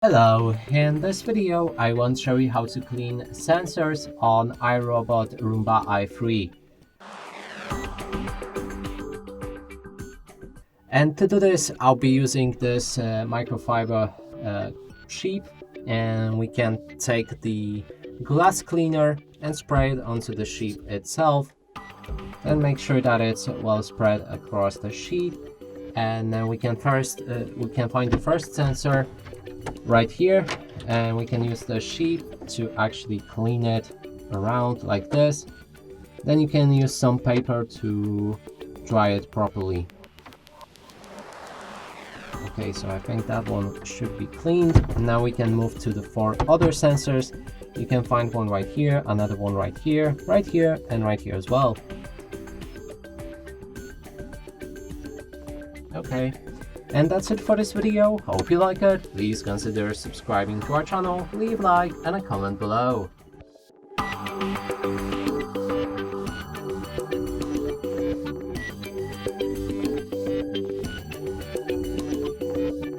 Hello, in this video I want to show you how to clean sensors on iRobot Roomba i3. And to do this I'll be using this microfiber sheet, and we can take the glass cleaner and spray it onto the sheet itself, and make sure that it's well spread across the sheet. And then we can find the first sensor right here, and we can use the sheet to actually clean it around like this. Then you can use some paper to dry it properly. Okay, so I think that one should be cleaned. Now we can move to the 4 other sensors. You can find one right here, another one right here, and right here as well. Okay, and that's it for this video. Hope you like it. Please consider subscribing to our channel, leave a like and a comment below.